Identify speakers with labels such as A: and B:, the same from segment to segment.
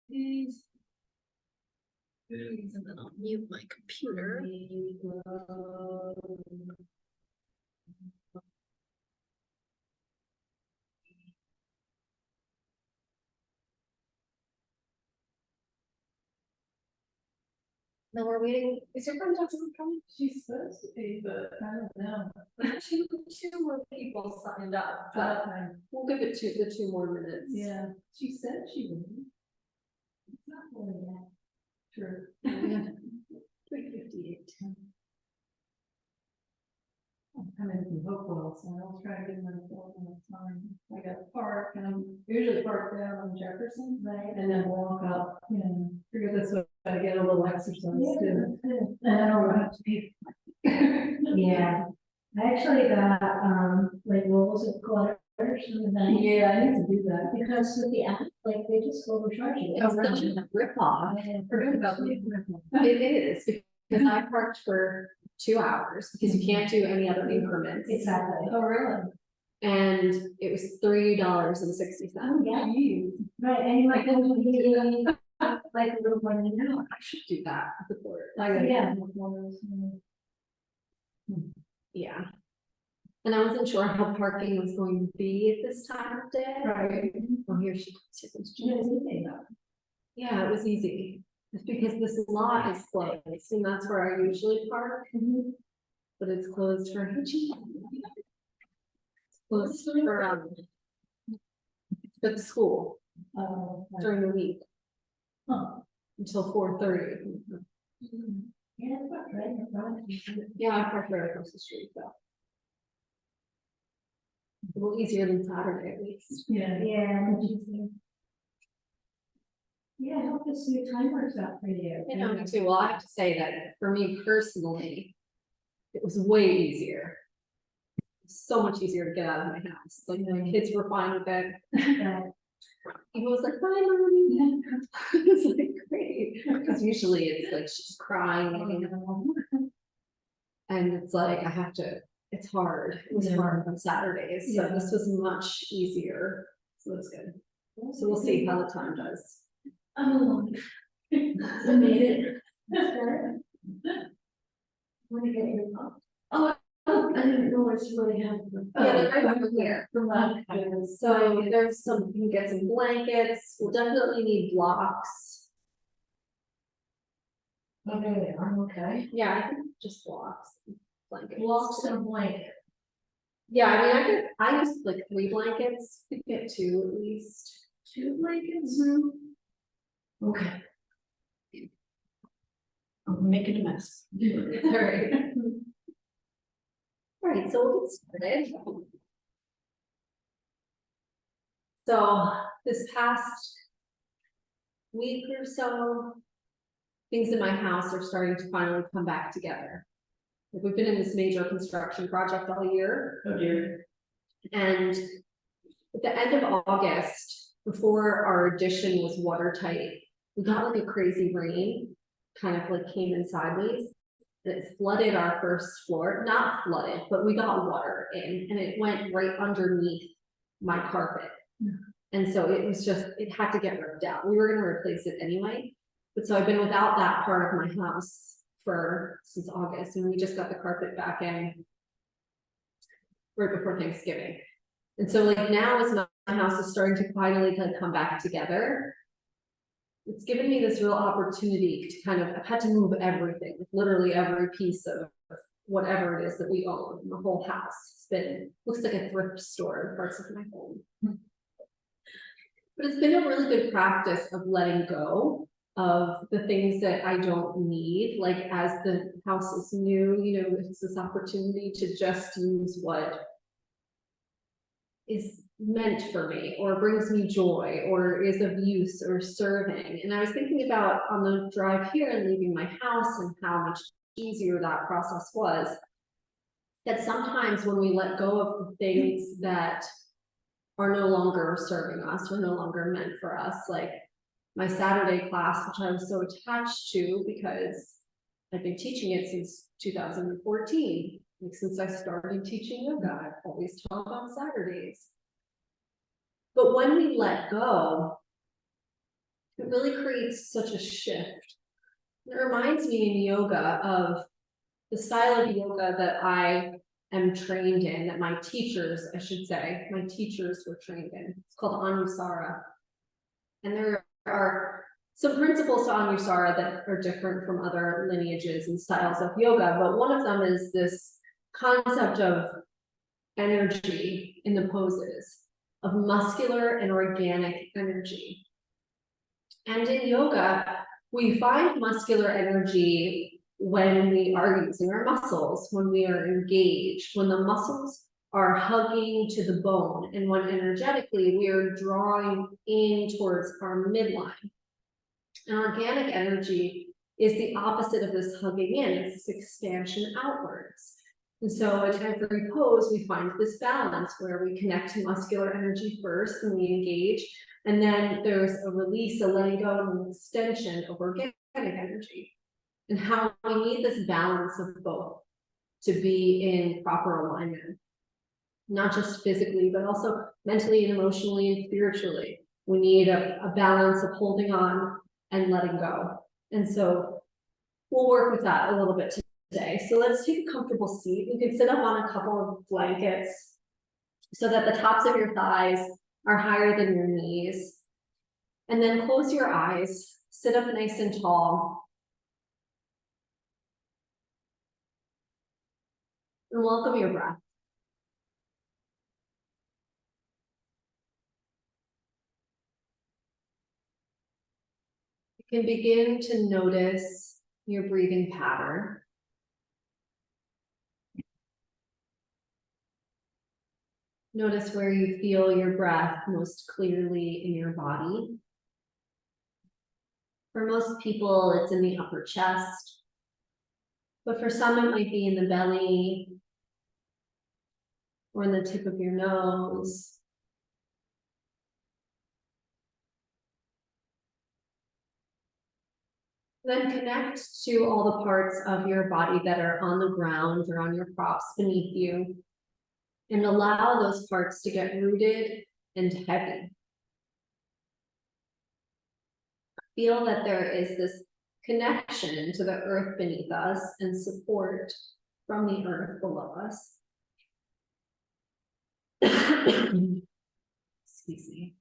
A: these. And then I'll mute my computer. No, we're waiting. Is your friend Johnson coming?
B: She's supposed to be, but I don't know.
A: Two more people signed up, but we'll give it the 2 more minutes.
B: Yeah, she said she would. It's not really that. True.
A: Yeah.
B: 3:58. I'm coming from Hopewell, so I'll try to get myself on time. I got to park, and I'm usually parked down on Jefferson, right? And then walk up, figure this way I get a little exercise too. And I don't have to be.
C: Yeah, I actually got, like rolls of clutter.
B: Yeah, I need to do that.
C: Because with the app, like, they just overcharge you.
A: It's such a ripoff. Forget about it. It is, because I parked for 2 hours, because you can't do any other increments.
C: Exactly.
B: Oh, really?
A: And it was $3.60.
C: Oh, yeah, right, and you might go like a little more than an hour.
A: I should do that before.
C: Yeah.
A: Yeah. And I wasn't sure how parking was going to be at this time of day.
B: Right.
A: Well, here she comes. Yeah, it was easy. It's because this lot is closed, and that's where I usually park. But it's closed for hitching. It's closed for the school during the week until 4:30.
C: Yeah, right.
A: Yeah, I park right across the street though. A little easier than Saturday at least.
B: Yeah.
C: Yeah. Yeah, I hope this new time works out for you.
A: You know, me too. Well, I have to say that for me personally, it was way easier. So much easier to get out of my house. Like my kids were fine with it. He was like, "Bye, mommy." It's like great, because usually it's like she's crying, and it's like I have to. It's hard. It was hard on Saturdays, so this was much easier. So that's good. So we'll see how the time does.
C: Oh, I made it. Want to get your phone? Oh, I didn't know what's really happening.
A: Yeah, they're right over here. So there's some, you can get some blankets. We'll definitely need blocks.
C: Okay, I'm okay.
A: Yeah, I think just blocks, blankets.
C: Blocks and a blanket.
A: Yeah, I used like 3 blankets. Could get 2 at least.
C: 2 blankets? Okay. I'm making a mess.
A: All right. All right, so we'll get started. So this past week or so, things in my house are starting to finally come back together. Like we've been in this major construction project all year.
B: Oh dear.
A: And at the end of August, before our addition was watertight, we got like a crazy rain, kind of like came in sideways. It flooded our first floor, not flooded, but we got water in, and it went right underneath my carpet. And so it was just, it had to get ripped out. We were going to replace it anyway. But so I've been without that part of my house since August, and we just got the carpet back in right before Thanksgiving. And so like now as my house is starting to finally come back together, it's given me this real opportunity to kind of, I've had to move everything, literally every piece of whatever it is that we own in the whole house. Looks like a thrift store in parts of my home. But it's been a really good practice of letting go of the things that I don't need. Like as the house is new, it's this opportunity to just use what is meant for me or brings me joy or is of use or serving. And I was thinking about on the drive here and leaving my house and how much easier that process was. That sometimes when we let go of the things that are no longer serving us or no longer meant for us, like my Saturday class, which I was so attached to because I've been teaching it since 2014. Like since I started teaching yoga, I've always taught on Saturdays. But when we let go, it really creates such a shift. It reminds me in yoga of the style of yoga that I am trained in, that my teachers, I should say, my teachers were trained in. It's called Anusara. And there are some principles to Anusara that are different from other lineages and styles of yoga, but one of them is this concept of energy in the poses, of muscular and organic energy. And in yoga, we find muscular energy when we are using our muscles, when we are engaged, when the muscles are hugging to the bone, and when energetically we are drawing in towards our midline. And organic energy is the opposite of this hugging in, it's this expansion outwards. And so in every pose, we find this balance where we connect to muscular energy first and we engage, and then there's a release, a letting go, and an extension of organic energy. And how we need this balance of both to be in proper alignment, not just physically, but also mentally and emotionally and spiritually. We need a balance of holding on and letting go. And so we'll work with that a little bit today. So let's take a comfortable seat. You can sit up on a couple of blankets so that the tops of your thighs are higher than your knees. And then close your eyes, sit up nice and tall. And welcome your breath. You can begin to notice your breathing pattern. Notice where you feel your breath most clearly in your body. For most people, it's in the upper chest, but for some, it might be in the belly or in the tip of your nose. Then connect to all the parts of your body that are on the ground or on your props beneath you, and allow those parts to get rooted and heavy. Feel that there is this connection to the earth beneath us and support from the earth below us. Excuse me.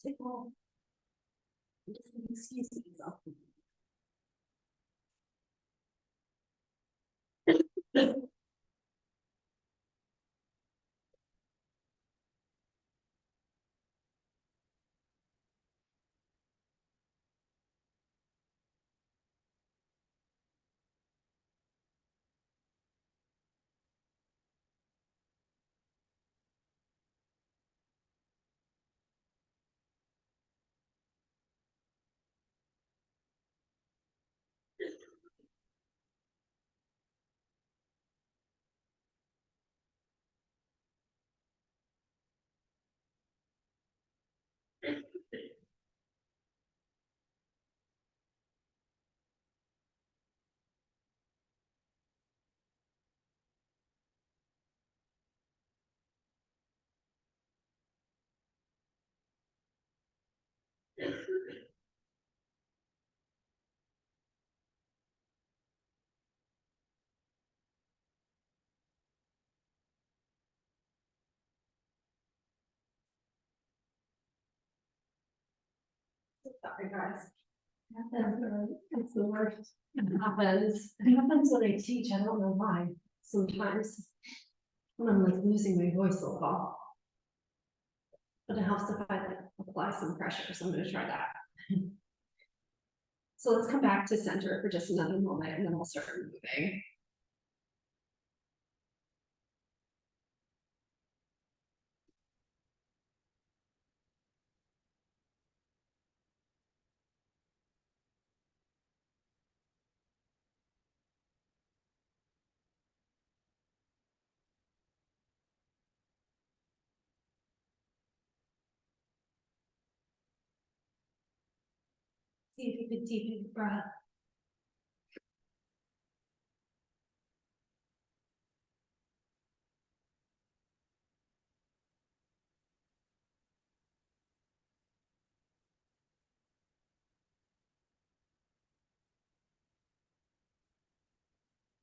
A: Take all. Excuse myself. Sorry, guys. It's the worst. It happens. It happens when I teach. I don't know why. Sometimes when I'm like losing my voice a little. But it helps if I like apply some pressure. So I'm going to try that. So let's come back to center for just another moment and then we'll start moving.
C: take a deep breath.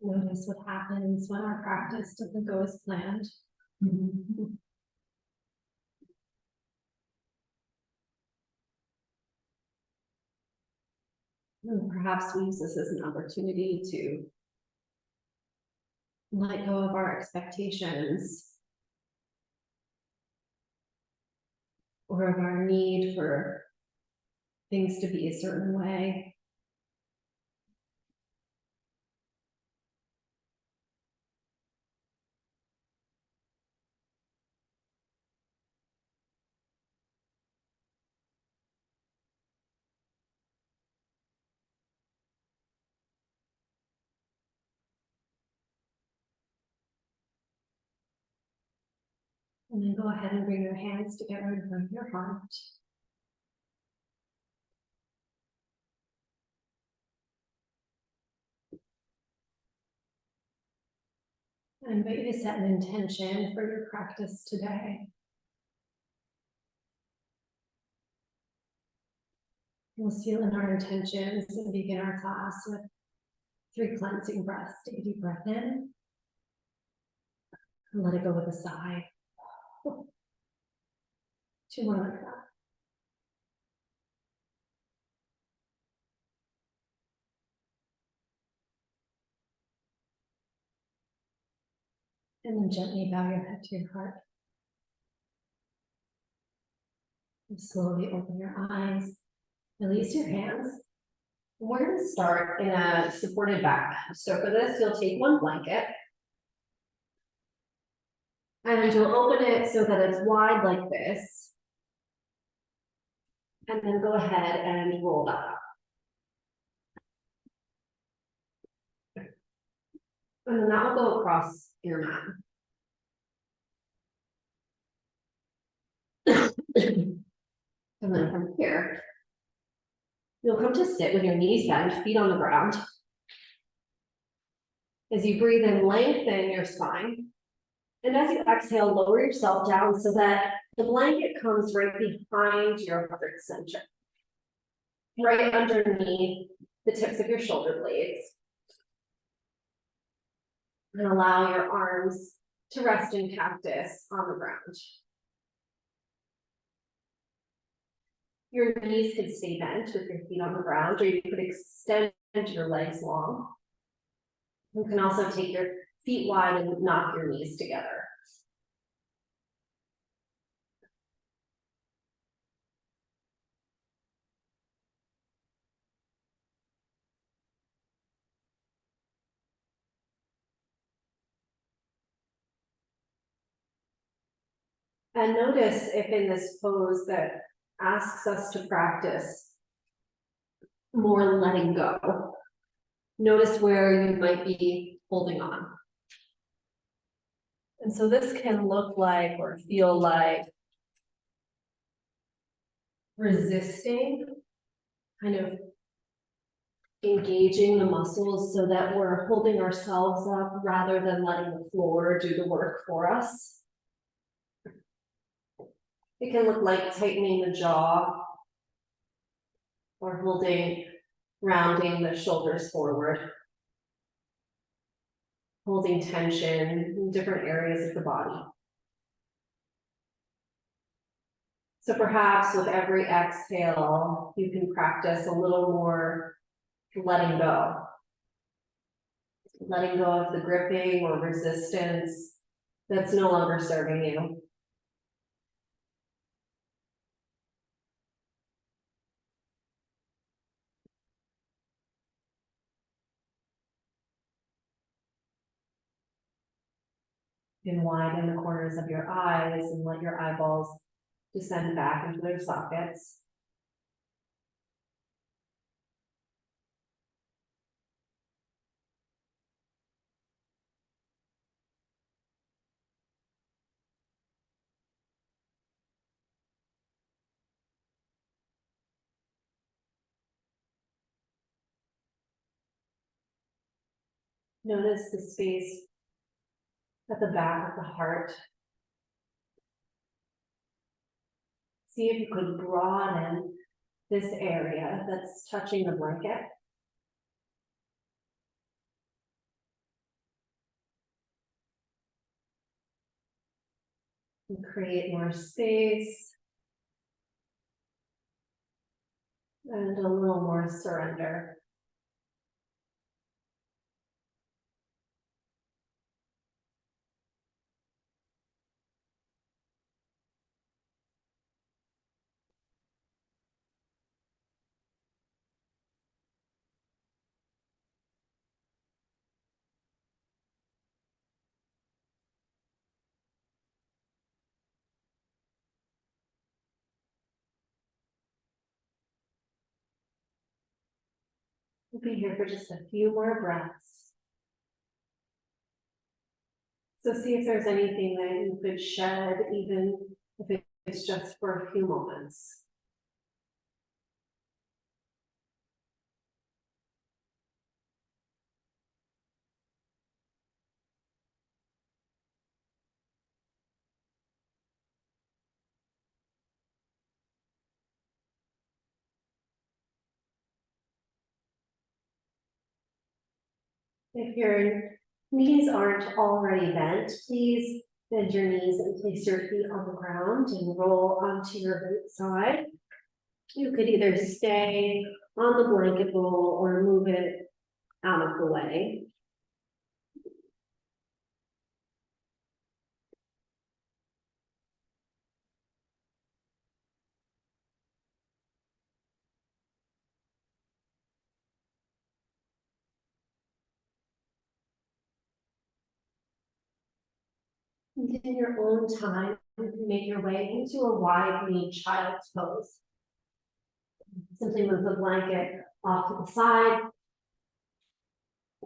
C: Notice what happens when our practice doesn't go as planned. And perhaps we use this as an opportunity to let go of our expectations or of our need for things to be a certain way. And then go ahead and bring your hands together in front of your heart. I invite you to set an intention for your practice today. We'll seal in our intentions and begin our class with 3 cleansing breaths. Take a deep breath in and let it go with a sigh. 2 more like that. And then gently bow your head to your heart. And slowly open your eyes. Release your hands.
A: We're gonna start in a supported back. So for this, you'll take one blanket. And you'll open it so that it's wide like this. And then go ahead and roll that up. And then that will go across your mat. And then from here, you'll come to sit with your knees bent, feet on the ground. As you breathe in, lengthen your spine. And as you exhale, lower yourself down so that the blanket comes right behind your heart center. Right underneath the tips of your shoulder blades. And allow your arms to rest in cactus on the ground. Your knees could stay bent with your feet on the ground, or you could extend your legs long. You can also take your feet wide and knock your knees together. And notice if in this pose that asks us to practice more letting go. Notice where you might be holding on. And so this can look like or feel like resisting, kind of engaging the muscles so that we're holding ourselves up rather than letting the floor do the work for us. It can look like tightening the jaw or rounding the shoulders forward. Holding tension in different areas of the body. So perhaps with every exhale, you can practice a little more letting go. Letting go of the gripping or resistance that's no longer serving you. You can widen the corners of your eyes and let your eyeballs descend back into their sockets. Notice the space at the back of the heart. See if you could broaden this area that's touching the blanket. And create more space. And a little more surrender. We'll be here for just a few more breaths. So see if there's anything that you could shed, even if it's just for a few moments. If your knees aren't already bent, please bend your knees and place your feet on the ground and roll onto your right side. You could either stay on the blanket bowl or move it out of the way. And in your own time, you can make your way into a wide knee child's pose. Simply move the blanket off to the side.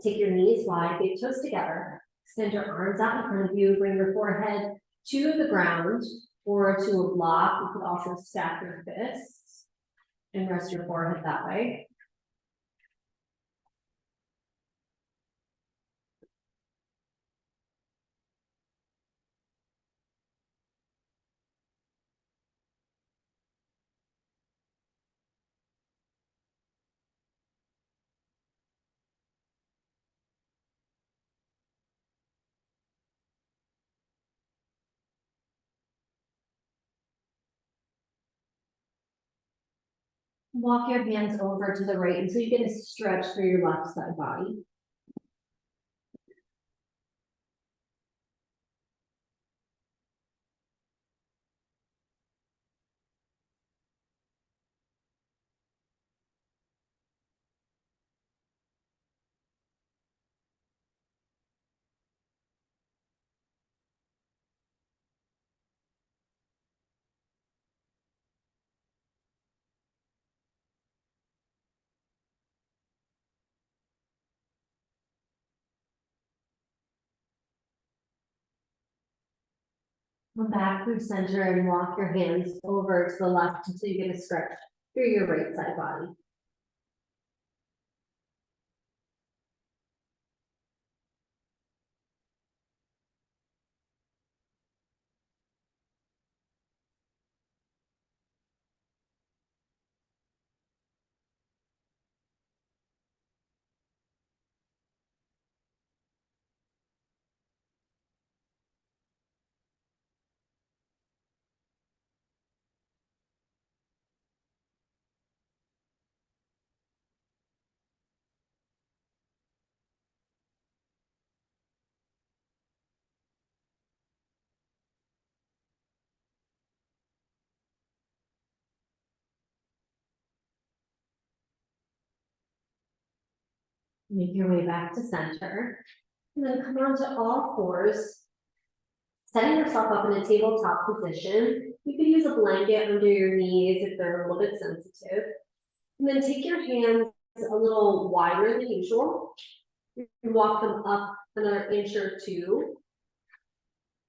A: Take your knees wide, big toes together. Extend your arms out in front of you. Bring your forehead to the ground or to a block. You could also stack your fists and rest your forehead that way. Walk your hands over to the right until you get a stretch through your left side body. Come back through center and walk your hands over to the left until you get a stretch through your right side body. Make your way back to center. And then come onto all fours. Setting yourself up in a tabletop position. You can use a blanket under your knees if they're a little bit sensitive. And then take your hands a little wider than usual. You can walk them up another inch or two.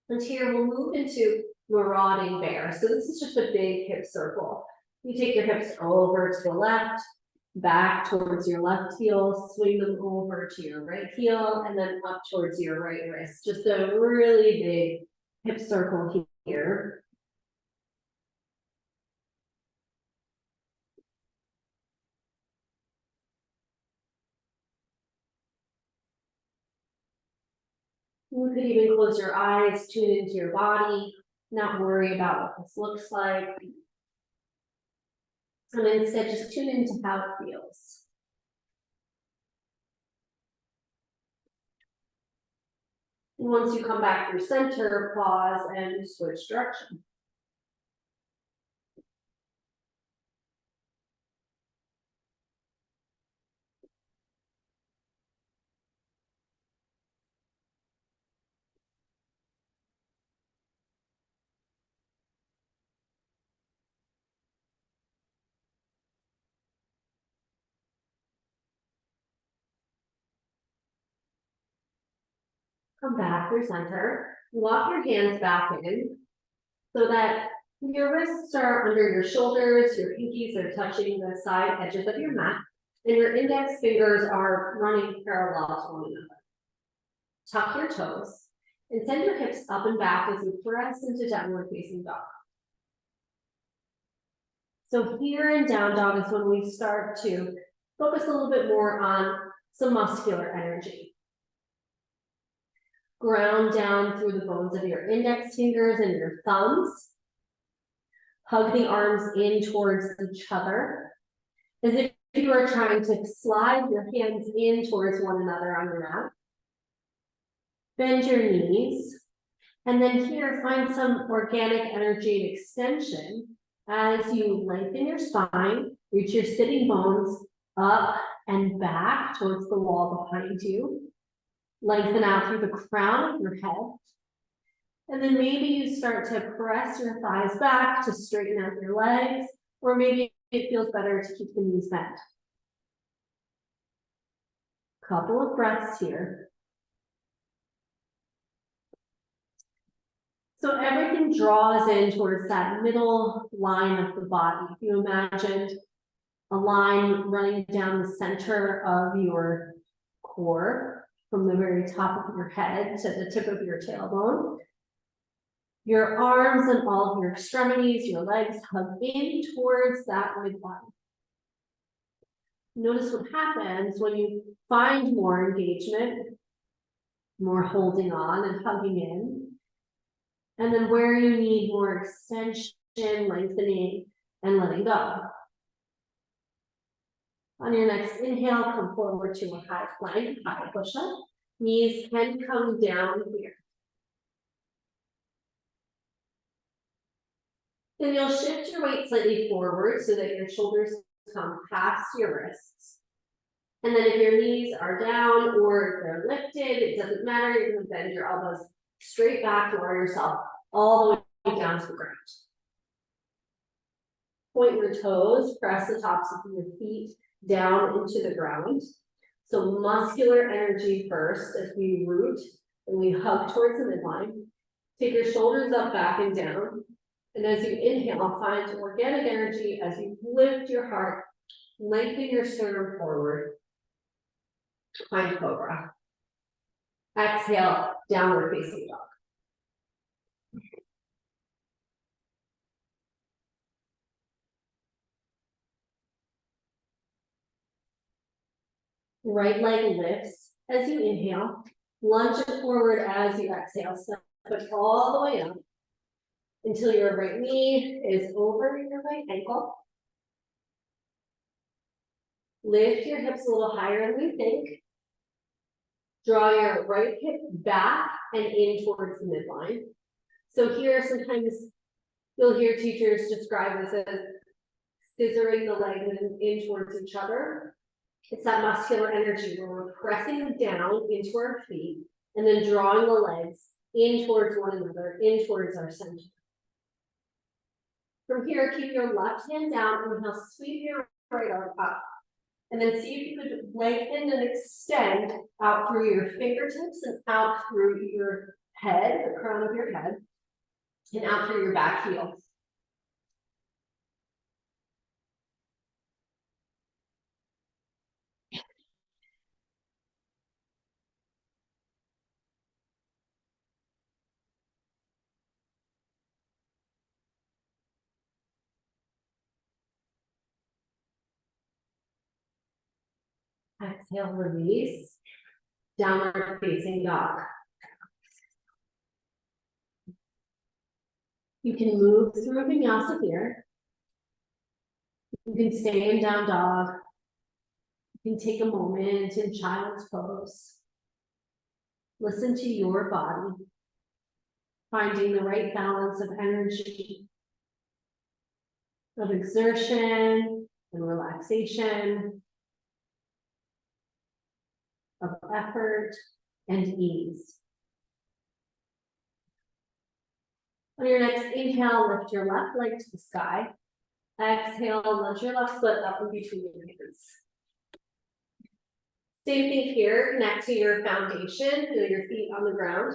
A: And here we'll move into marauding bear. So this is just a big hip circle. You take your hips over to the left, back towards your left heel, swing them over to your right heel, and then up towards your right wrist. Just a really big hip circle here. You could even close your eyes, tune into your body, not worry about what this looks like. And instead just tune into how it feels. And once you come back through center, pause and switch direction. Come back through center, walk your hands back in so that your wrists are under your shoulders, your pinkies are touching the side edges of your mat, and your index fingers are running parallel to one another. Tuck your toes and send your hips up and back as you press into downward facing dog. So here in down dog is when we start to focus a little bit more on some muscular energy. Ground down through the bones of your index fingers and your thumbs. Hug the arms in towards each other, as if you are trying to slide your hands in towards one another on your mat. Bend your knees, and then here find some organic energy and extension as you lengthen your spine, reach your sitting bones up and back towards the wall behind you. Lengthen out through the crown of your head. And then maybe you start to press your thighs back to straighten out your legs, or maybe it feels better to keep the knees bent. Couple of breaths here. So everything draws in towards that middle line of the body. If you imagined a line running down the center of your core, from the very top of your head to the tip of your tailbone. Your arms and all of your extremities, your legs hug in towards that midline. Notice what happens when you find more engagement, more holding on and hugging in, and then where you need more extension, lengthening, and letting go. On your next inhale, come forward to a high plank, high push-up. Knees can come down here. Then you'll shift your weight slightly forward so that your shoulders come past your wrists. And then if your knees are down or they're lifted, it doesn't matter. You're going to bend your elbows straight back, lower yourself all the way down to the ground. Point your toes, press the tops of your feet down into the ground. So muscular energy first as we root and we hug towards the midline. Take your shoulders up, back, and down. And as you inhale, find organic energy as you lift your heart, lengthen your sternum forward. Find cobra. Exhale, downward facing dog. Right leg lifts as you inhale, lunge it forward as you exhale, step it all the way up until your right knee is over your right ankle. Lift your hips a little higher than you think. Draw your right hip back and in towards the midline. So here, sometimes you'll hear teachers describe this as scissoring the legs in towards each other. It's that muscular energy where we're pressing down into our feet and then drawing the legs in towards one another, in towards our center. From here, keep your left hand down and inhale, sweep your right arm up. And then see if you could lengthen and extend out through your fingertips and out through your head, the crown of your head, and out through your back heel. Exhale, release. Downward facing dog. You can move through vinyasa here. You can stay in down dog. You can take a moment in child's pose. Listen to your body, finding the right balance of energy, of exertion and relaxation, of effort and ease. On your next inhale, lift your left leg to the sky. Exhale, let your left foot up in between your hands. Same thing here, connect to your foundation, feel your feet on the ground.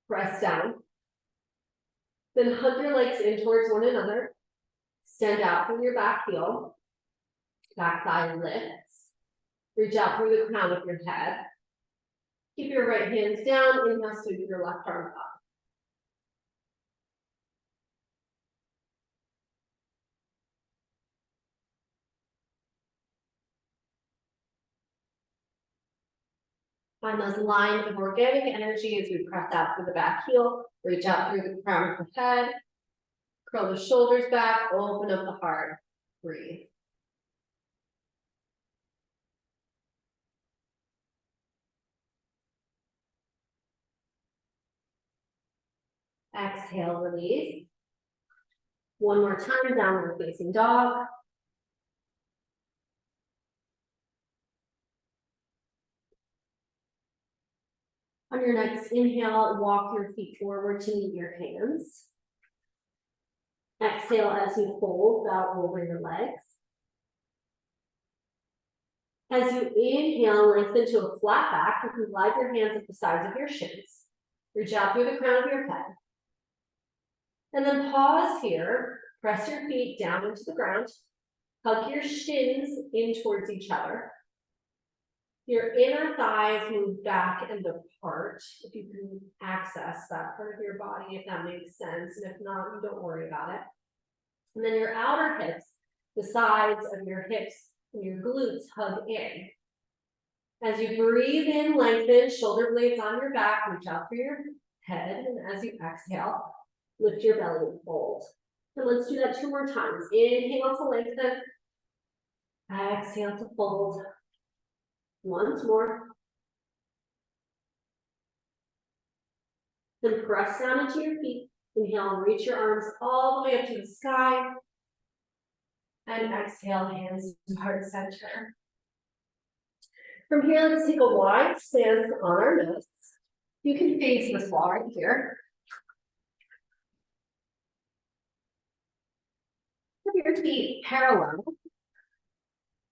A: Press down. Then hug your legs in towards one another. Stand out from your back heel. Back thigh lifts. Reach out through the crown of your head. Keep your right hands down, inhale, sweep your left arm up. Find those lines of organic energy as we press out through the back heel, reach out through the crown of the head, curl the shoulders back, open up the heart, breathe. Exhale, release. One more time, downward facing dog. On your next inhale, walk your feet forward to meet your hands. Exhale as you fold out over your legs. As you inhale, lengthen to a flat back. You can glide your hands at the sides of your shins. Reach out through the crown of your head. And then pause here. Press your feet down into the ground. Hug your shins in towards each other. Your inner thighs move back and apart, if you can access that part of your body, if that makes sense. And if not, you don't worry about it. And then your outer hips, the sides of your hips and your glutes hug in. As you breathe in, lengthen, shoulder blades on your back, reach out for your head. And as you exhale, lift your belly and fold. And let's do that 2 more times. Inhale to lengthen. Exhale to fold. Once more. Then press down into your feet. Inhale and reach your arms all the way up to the sky. And exhale, hands to heart center. From here, let's take a wide stance on our nose. You can face this wall right here. Put your feet parallel.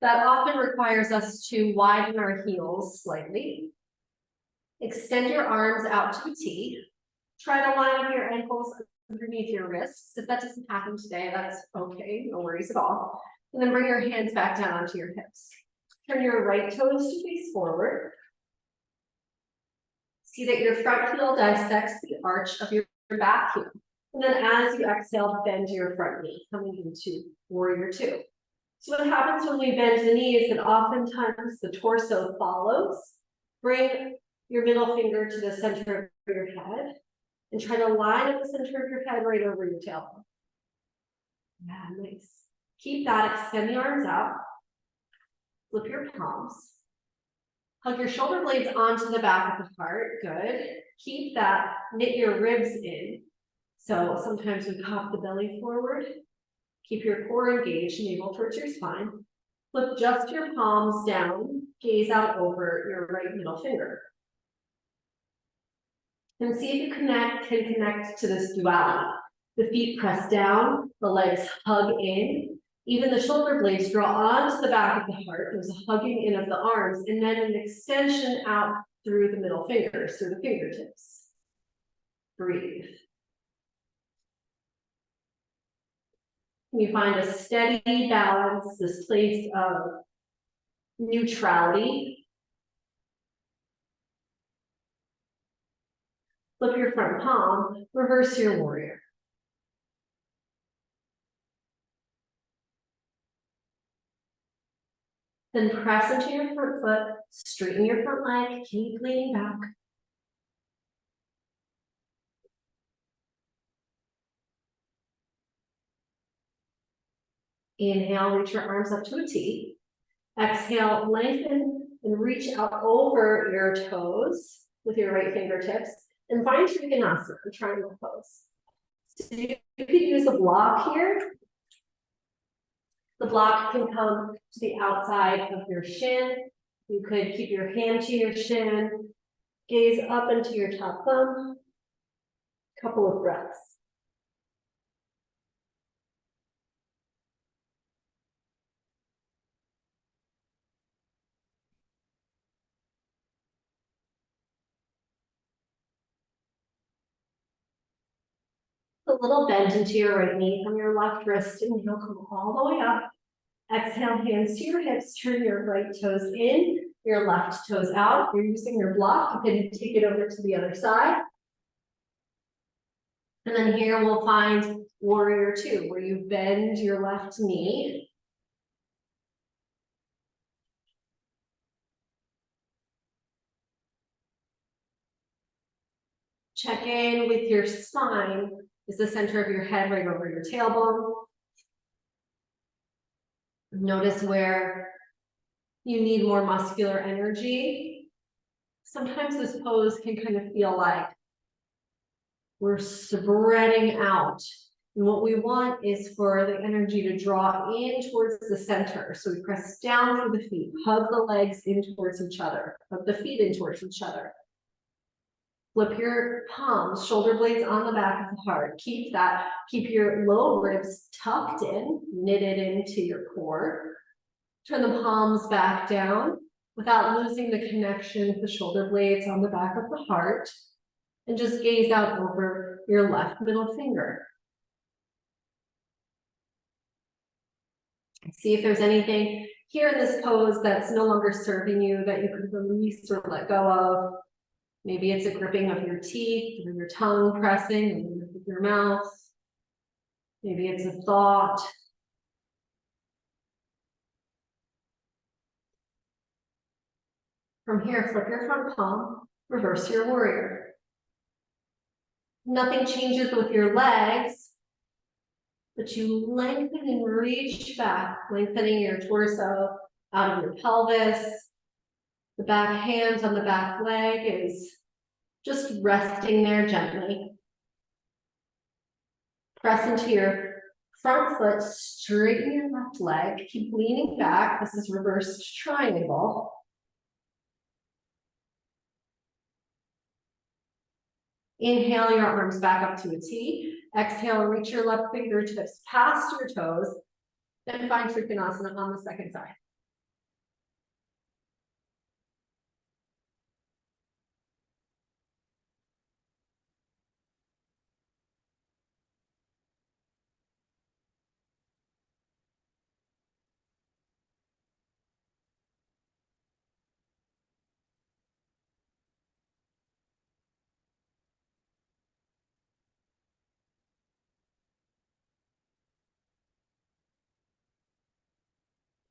A: That often requires us to widen our heels slightly. Extend your arms out to a T. Try to line up your ankles underneath your wrists. If that doesn't happen today, that's okay, no worries at all. And then bring your hands back down onto your hips. Turn your right toes to face forward. See that your front heel dissects the arch of your back heel. And then as you exhale, bend your front knee, coming into warrior 2. So what happens when we bend the knee is that oftentimes the torso follows. Bring your middle finger to the center of your head and try to line up the center of your head right over your tailbone. Yeah, nice. Keep that, extend the arms out. Flip your palms. Hug your shoulder blades onto the back of the heart, good. Keep that, knit your ribs in. So sometimes we pop the belly forward. Keep your core engaged, navel towards your spine. Flip just your palms down, gaze out over your right middle finger. And see if you can connect to this duality. The feet press down, the legs hug in. Even the shoulder blades draw onto the back of the heart. There's a hugging in of the arms, and then an extension out through the middle fingers, through the fingertips. Breathe. You find a steady balance, this place of neutrality. Flip your front palm, reverse your warrior. Then press into your front foot, straighten your front leg, keep leaning back. Inhale, reach your arms up to a T. Exhale, lengthen and reach out over your toes with your right fingertips and find Trikonasana, triangle pose. So you could use a block here. The block can come to the outside of your shin. You could keep your hand to your shin, gaze up into your top thumb. Couple of breaths. A little bend into your right knee from your left wrist, and you'll come all the way up. Exhale, hands to your hips, turn your right toes in, your left toes out. You're using your block, you can take it over to the other side. And then here we'll find warrior two, where you bend your left knee. Check in with your spine. Is the center of your head right over your tailbone? Notice where you need more muscular energy. Sometimes this pose can kind of feel like we're spreading out. And what we want is for the energy to draw in towards the center. So we press down through the feet, hug the legs in towards each other, hug the feet in towards each other. Flip your palms, shoulder blades on the back of the heart. Keep your low ribs tucked in, knitted into your core. Turn the palms back down without losing the connection with the shoulder blades on the back of the heart. And just gaze out over your left middle finger. See if there's anything here in this pose that's no longer serving you that you could release or let go of. Maybe it's a gripping of your teeth or your tongue pressing with your mouth. Maybe it's a thought. From here, flip your front palm, reverse your warrior. Nothing changes with your legs, but you lengthen and reach back, lengthening your torso out of your pelvis. The back hand on the back leg is just resting there gently. Press into your front foot, straighten your left leg, keep leaning back. This is reversed triangle. Inhale your arms back up to a T. Exhale, reach your left fingertips past your toes. Then find Trikonasana on the second side.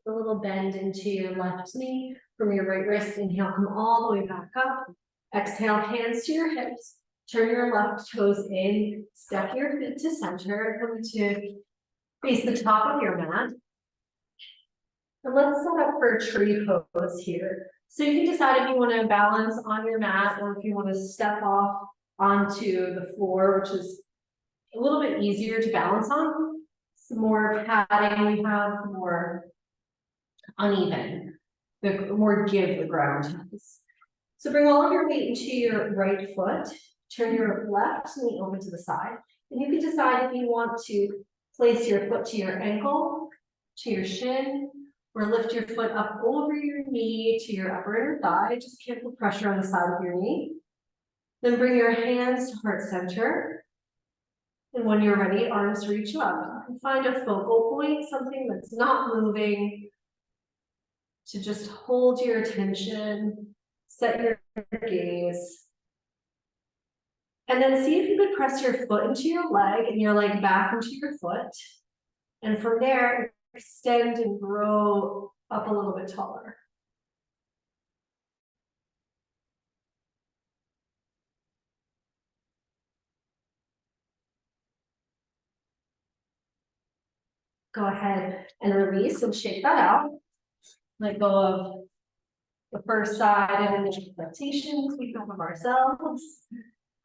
A: A little bend into your left knee from your right wrist. Inhale, come all the way back up. Exhale, hands to your hips. Turn your left toes in. Step your feet to center. Come to face the top of your mat. And let's set up for a tree pose here. So you can decide if you want to balance on your mat or if you want to step off onto the floor, which is a little bit easier to balance on. Some more padding we have, more uneven, the more give the ground has. So bring all of your weight into your right foot, turn your left knee over to the side, and you can decide if you want to place your foot to your ankle, to your shin, or lift your foot up over your knee to your upper inner thigh. Just can't put pressure on the side of your knee. Then bring your hands to heart center. And when you're ready, arms reach up. You can find a focal point, something that's not moving, to just hold your attention, set your gaze. And then see if you could press your foot into your leg and your leg back into your foot. And from there, extend and grow up a little bit taller. Go ahead and release and shake that out. Let go of the first side and the expectations we have of ourselves.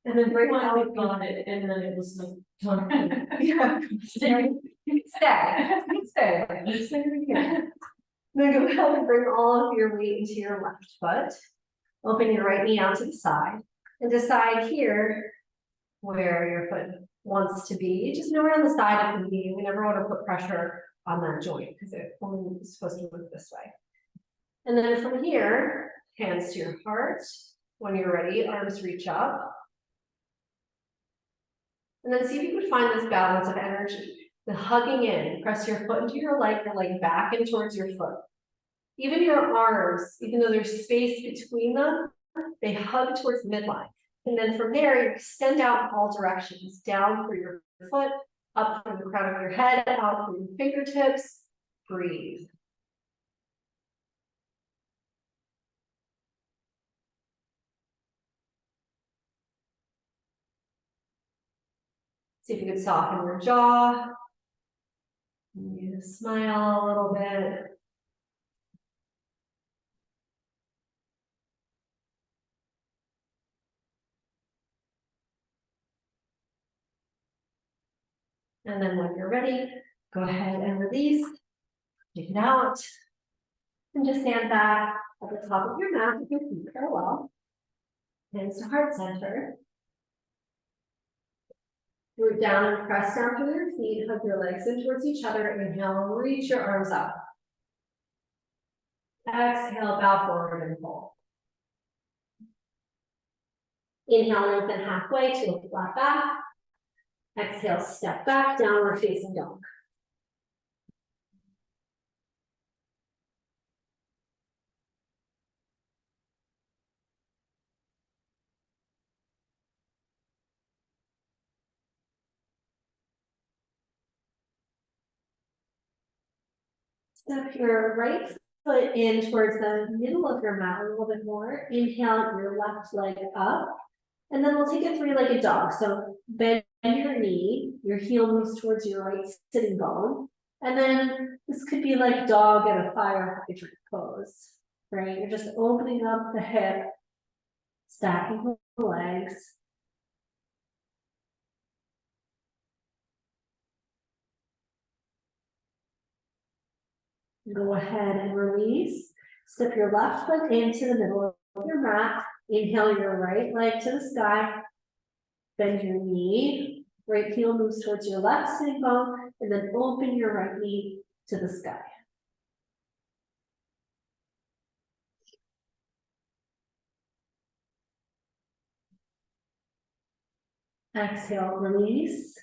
A: And then bring
B: Like
A: out
B: we got it, and then it was like.
A: yeah, stay, stay. Then go ahead and bring all of your weight into your left foot. Open your right knee out to the side and decide here where your foot wants to be. Just nowhere on the side of the knee. We never want to put pressure on that joint because it only is supposed to move this way. And then from here, hands to your heart. When you're ready, arms reach up. And then see if you can find this balance of energy. The hugging in, press your foot into your leg back and towards your foot. Even your arms, even though there's space between them, they hug towards midline. And then from there, you extend out in all directions, down for your foot, up from the crown of your head, out from your fingertips. Breathe. See if you can soften your jaw. You smile a little bit. And then when you're ready, go ahead and release. Take it out. And just stand back at the top of your mat with your feet parallel. Hands to heart center. Root down and press down through your feet. Hug your legs in towards each other. Inhale, reach your arms up. Exhale, bow forward and fold. Inhale, lengthen halfway to a flat back. Exhale, step back, downward facing dog. Step your right foot in towards the middle of your mat a little bit more. Inhale your left leg up. And then we'll take a three-legged dog. So bend your knee, your heel moves towards your right sitting bone. And then this could be like dog at a fire hydrant pose, right? You're just opening up the hip, stacking the legs. Go ahead and release. Step your left foot into the middle of your mat. Inhale your right leg to the sky. Bend your knee. Right heel moves towards your left sitting bone. And then open your right knee to the sky. Exhale, release.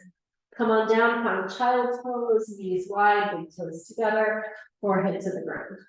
A: Come on down, find child's pose, knees wide, big toes together, forehead to the ground.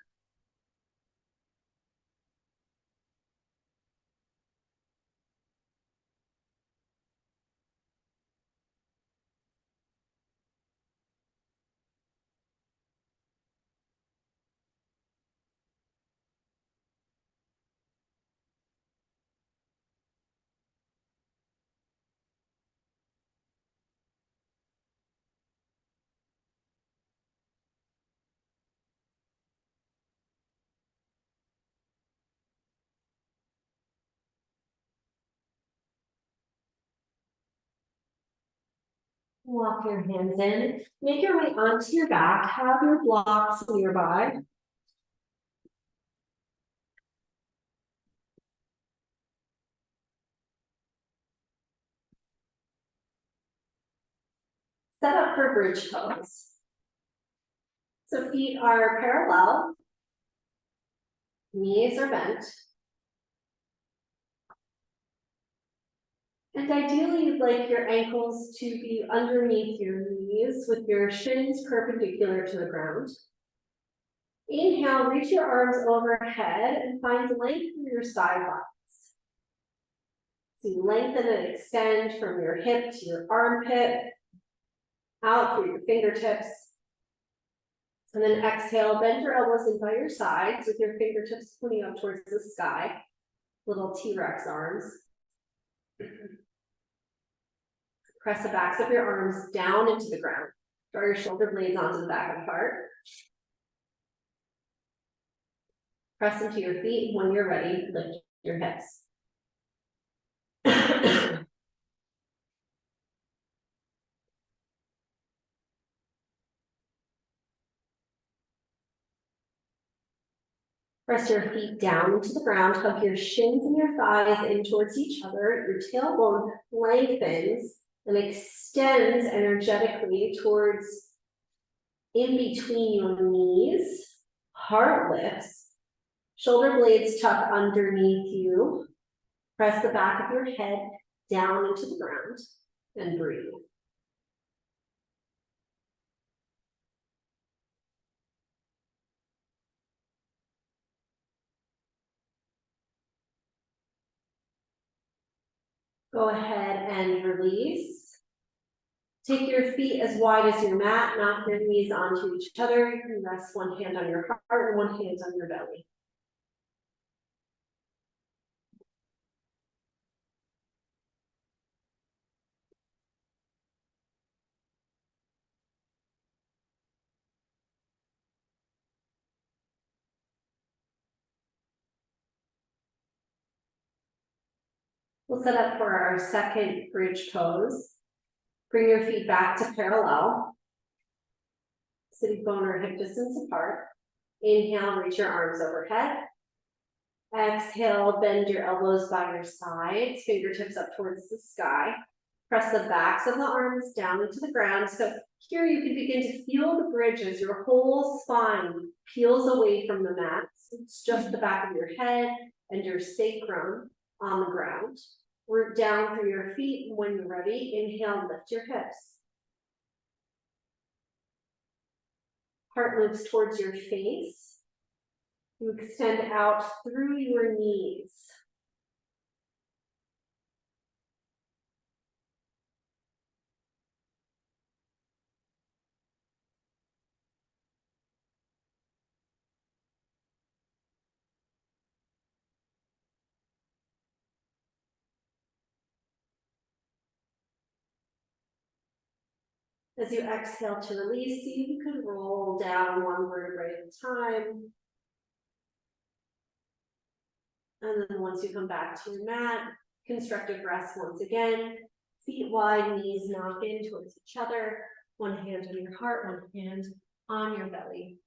A: Walk your hands in, make your way onto your back, have your blocks nearby. Set up for bridge pose. So feet are parallel, knees are bent. And ideally, you'd like your ankles to be underneath your knees with your shins perpendicular to the ground. Inhale, reach your arms overhead and find length through your side lines. So you lengthen and extend from your hip to your armpit, out through your fingertips. And then exhale, bend your elbows in by your sides with your fingertips pointing up towards the sky. Little T-Rex arms. Press the backs of your arms down into the ground. Draw your shoulder blades onto the back of the heart. Press into your feet. When you're ready, lift your hips. Press your feet down into the ground, hug your shins and your thighs in towards each other. Your tailbone lengthens and extends energetically towards in between your knees. Heart lifts. Shoulder blades tuck underneath you. Press the back of your head down into the ground and breathe. Go ahead and release. Take your feet as wide as your mat, knock your knees onto each other. You can rest one hand on your heart and one hand on your belly. We'll set up for our second bridge pose. Bring your feet back to parallel. Sitting bone or hip distance apart. Inhale, reach your arms overhead. Exhale, bend your elbows by your sides, fingertips up towards the sky. Press the backs of the arms down into the ground. So here you can begin to feel the bridge as your whole spine peels away from the mat. It's just the back of your head and your sacrum on the ground. Root down through your feet. When you're ready, inhale, lift your hips. Heart moves towards your face. You extend out through your knees. As you exhale to release, see if you can roll down one vertebrae at a time. And then once you come back to your mat, constructive rest once again. Feet wide, knees knock in towards each other. One hand on your heart, one hand on your belly.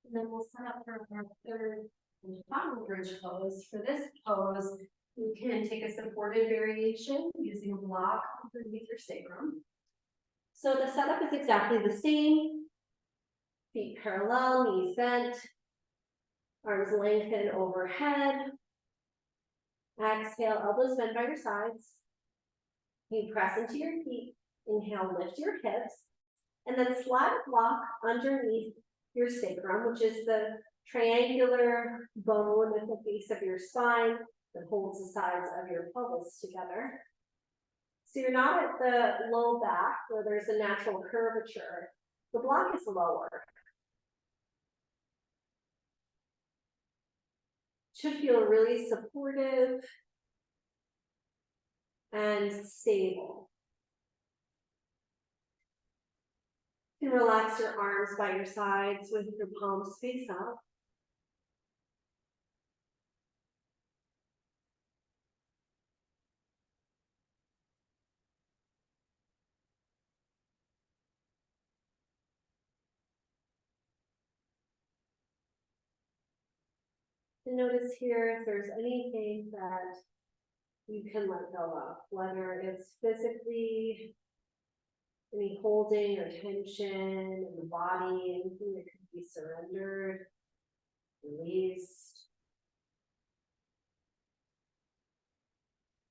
A: And then we'll set up for our third and final bridge pose. For this pose, you can take a supported variation using a block underneath your sacrum. So the setup is exactly the same. Feet parallel, knees bent, arms lengthen overhead. Exhale, elbows bent by your sides. You press into your feet. Inhale, lift your hips. And then slide a block underneath your sacrum, which is the triangular bone at the base of your spine that holds the sides of your pelvis together. So you're not at the low back where there's a natural curvature. The block is lower. Should feel really supportive and stable. You can relax your arms by your sides with your palms face up. And notice here if there's anything that you can let go of, whether it's physically any holding or tension in the body, anything that could be surrendered, released.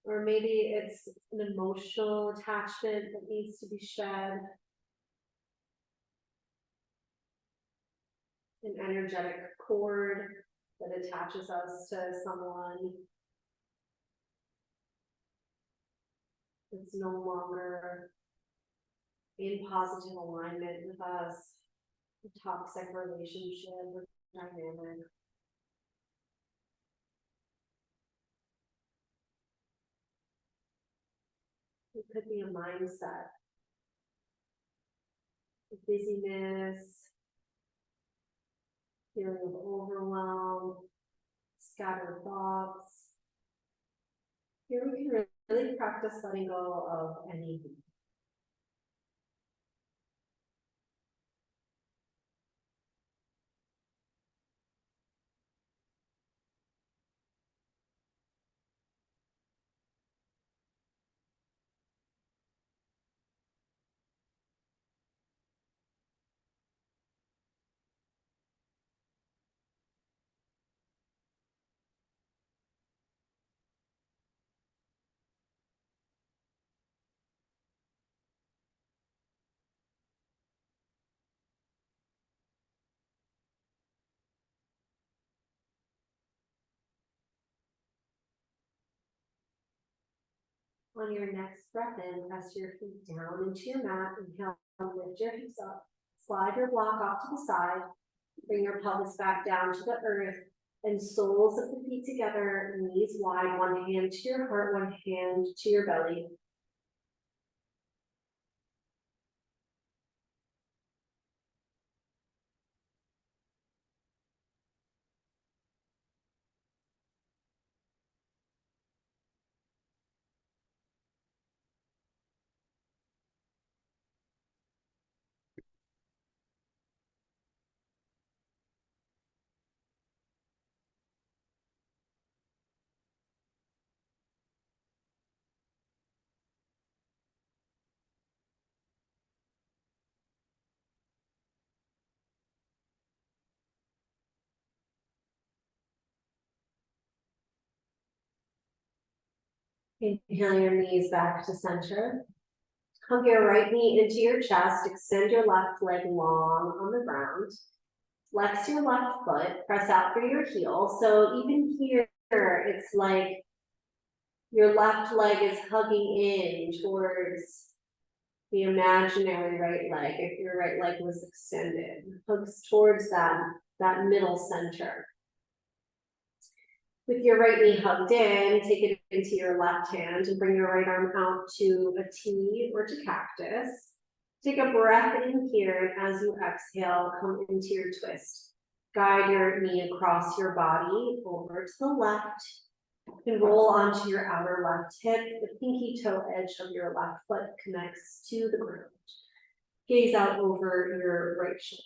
A: Or maybe it's an emotional attachment that needs to be shed. An energetic cord that attaches us to someone. It's no longer in positive alignment with us, a toxic relationship or dynamic. It could be a mindset, busyness, feeling of overwhelm, scattered thoughts. Here we can really practice letting go of anything. On your next breath in, press your feet down into your mat. Inhale, lift your hips up. Slide your block off to the side. Bring your pelvis back down to the earth. And soles of the feet together, knees wide, one hand to your heart, one hand to your belly. Inhale your knees back to center. Hug your right knee into your chest. Extend your left leg long on the ground. Flex your left foot. Press out through your heel. So even here, it's like your left leg is hugging in towards the imaginary right leg. If your right leg was extended, hugs towards that middle center. With your right knee hugged in, take it into your left hand and bring your right arm out to a T or to cactus. Take a breath in here, and as you exhale, come into your twist. Guide your knee across your body over to the left and roll onto your outer left hip. The pinky toe edge of your left foot connects to the ground. Gaze out over your right shoulder.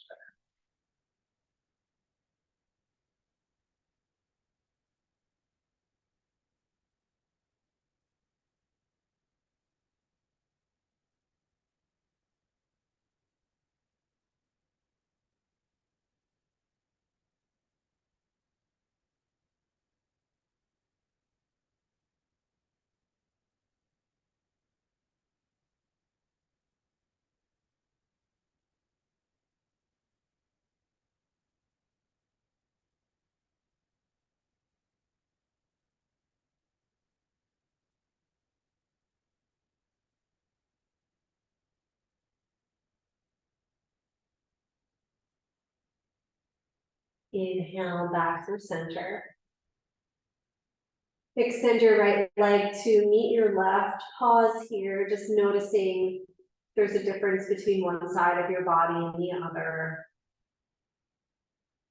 A: Inhale back through center. Extend your right leg to meet your left. Pause here, just noticing there's a difference between one side of your body and the other.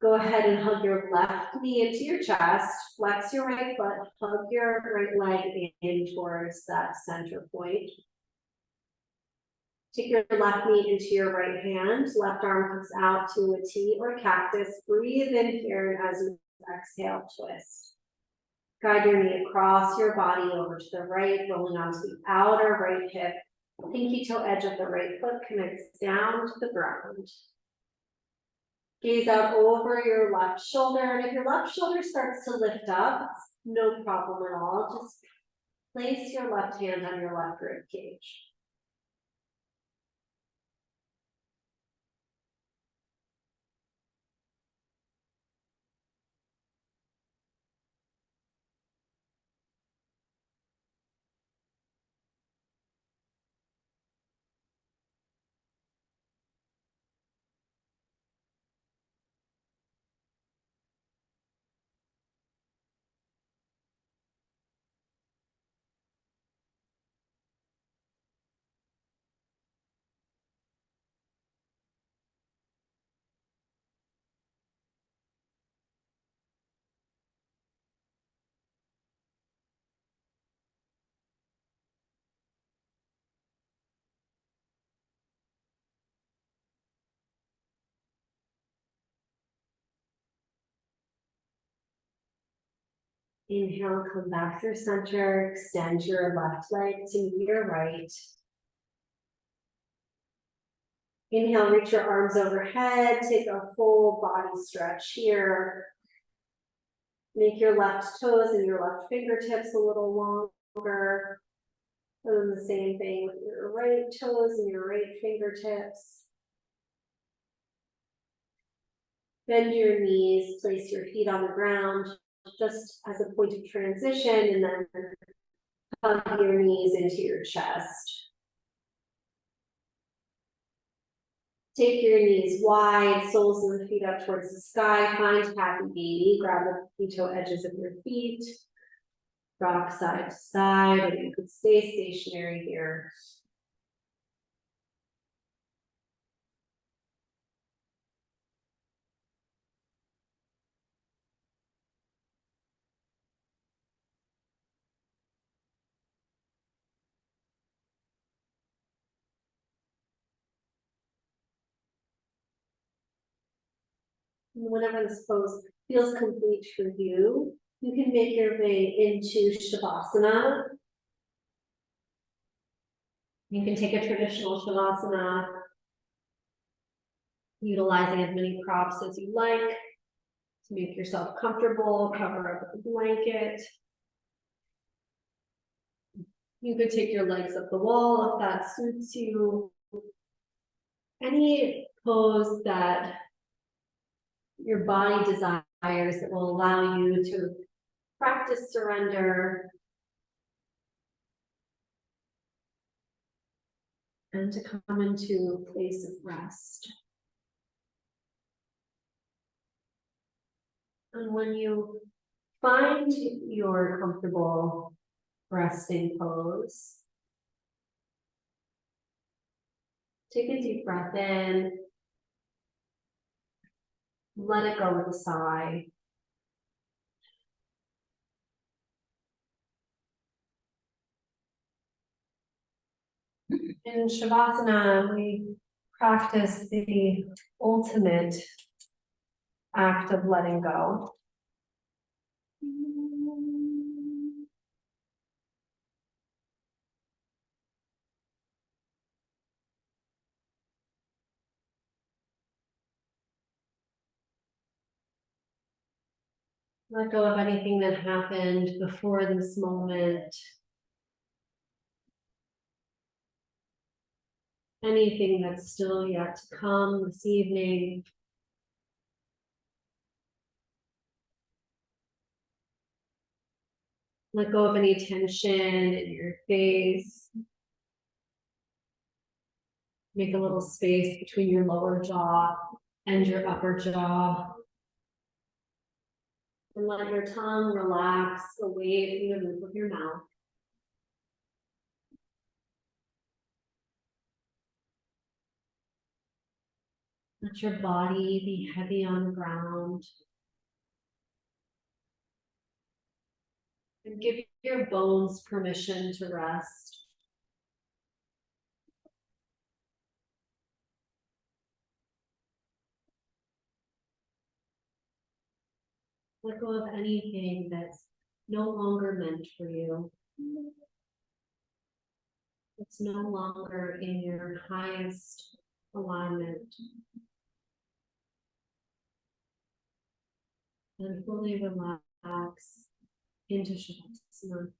A: Go ahead and hug your left knee into your chest. Flex your right foot. Hug your right leg in towards that center point. Take your left knee into your right hand. Left arm comes out to a T or cactus. Breathe in here, and as you exhale, twist. Guide your knee across your body over to the right, rolling onto the outer right hip. Pinky toe edge of the right foot connects down to the ground. Gaze out over your left shoulder, and if your left shoulder starts to lift up, it's no problem at all. Just place your left hand on your left rib cage. Inhale, come back through center, extend your left leg to your right. Inhale, reach your arms overhead, take a full body stretch here. Make your left toes and your left fingertips a little longer. And then the same thing with your right toes and your right fingertips. Bend your knees, place your feet on the ground, just as a point of transition, and then hug your knees into your chest. Take your knees wide, soles of the feet up towards the sky, find happy baby, grab the toe edges of your feet, rock side to side, or you could stay stationary here. Whenever this pose feels complete for you, you can make your way into Shavasana. You can take a traditional Shavasana, utilizing as many props as you like to make yourself comfortable, cover up with a blanket. You could take your legs up the wall if that suits you. Any pose that your body desires that will allow you to practice surrender and to come into a place of rest. And when you find your comfortable resting pose, take a deep breath in, let it go with a sigh. In Shavasana, we practice the ultimate act of letting go. Let go of anything that happened before this moment. Anything that's still yet to come this evening. Let go of any tension in your face. Make a little space between your lower jaw and your upper jaw. And let your tongue relax away from the roof of your mouth. Let your body be heavy on the ground. And give your bones permission to rest. Let go of anything that's no longer meant for you. It's no longer in your highest alignment.
C: and fully relax into Shavasana.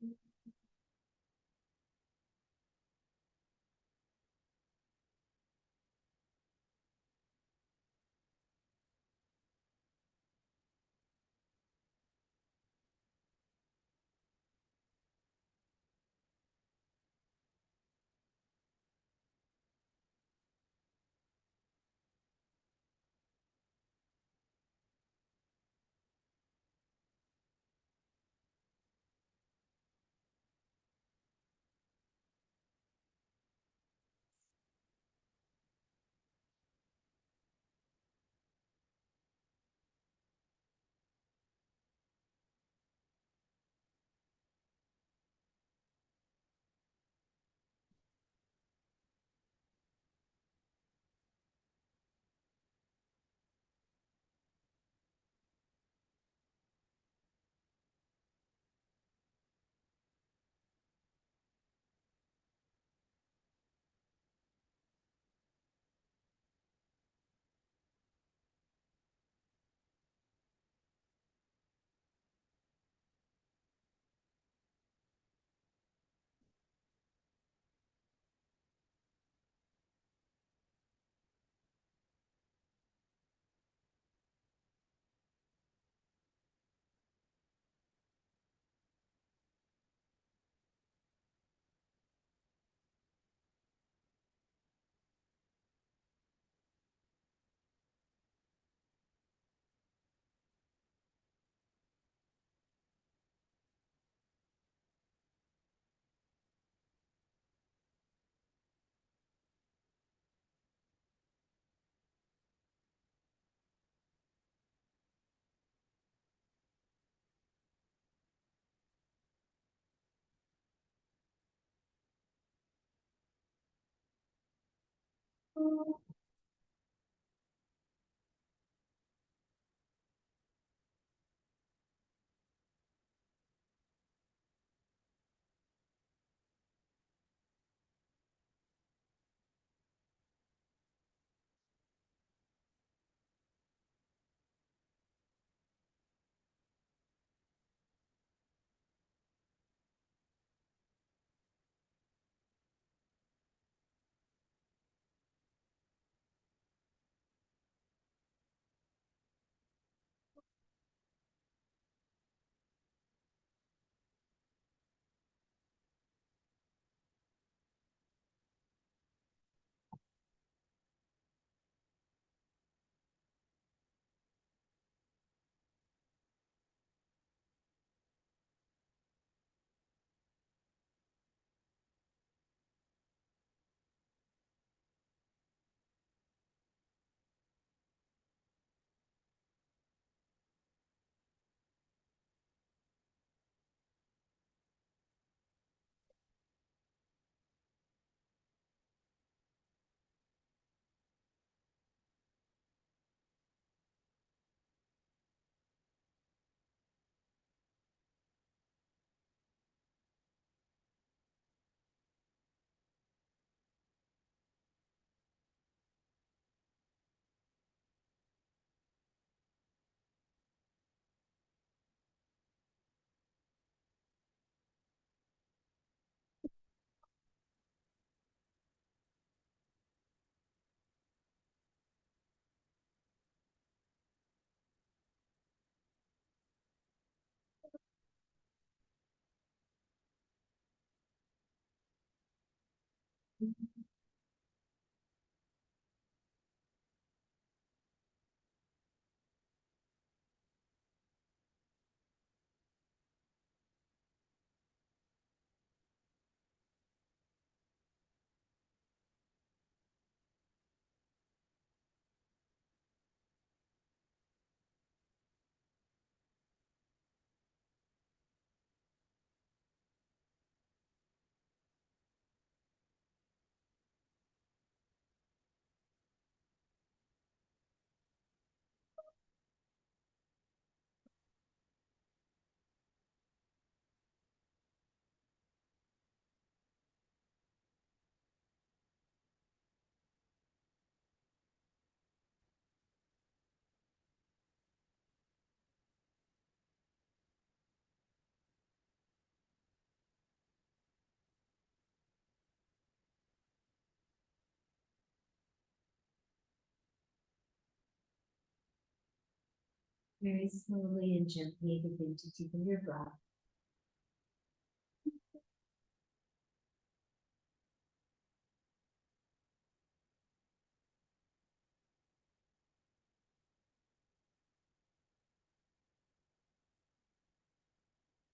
C: Very slowly and gently begin to deepen your breath.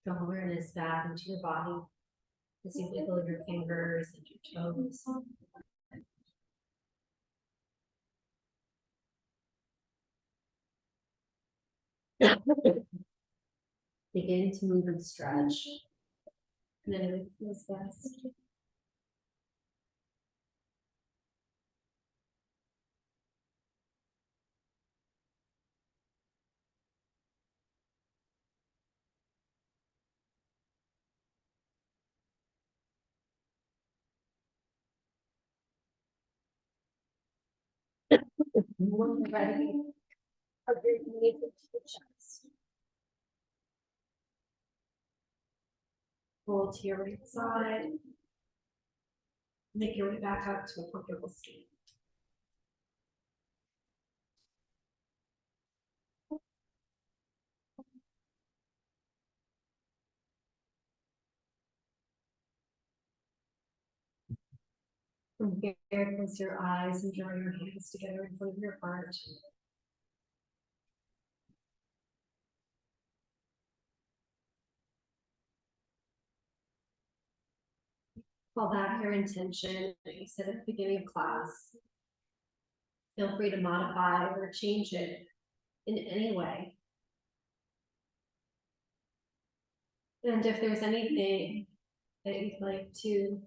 C: Draw awareness back into your body as you wiggle your fingers and your toes. Begin to move and stretch. And then it feels best. When you're ready, hug your knees into the chest. Roll to your right side. Make your way back up to a comfortable seat. From here, close your eyes and draw your hands together in front of your heart. Call back your intention that you said at the beginning of class. Feel free to modify or change it in any way. And if there's anything that you'd like to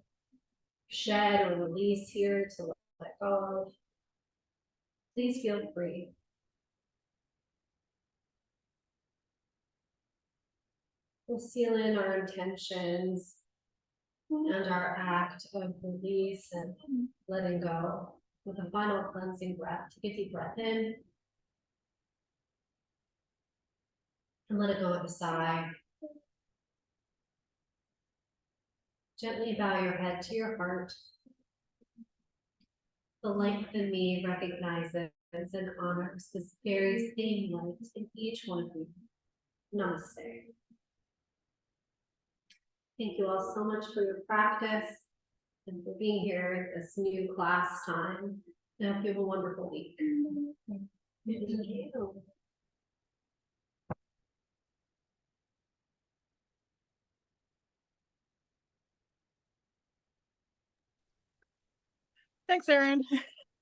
C: shed or release here to let go of, please feel free. We'll seal in our intentions and our act of release and letting go with a final cleansing breath. Take a deep breath in and let it go with a sigh. Gently bow your head to your heart. The light within me recognizes and honors this very same light in each one of you. Namaste. Thank you all so much for your practice and for being here at this new class time. I hope you have a wonderful week. Thank you.
D: Thanks, Erin.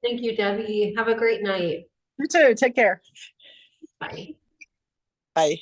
A: Thank you, Debbie. Have a great night.
D: You too. Take care.
A: Bye.
D: Bye.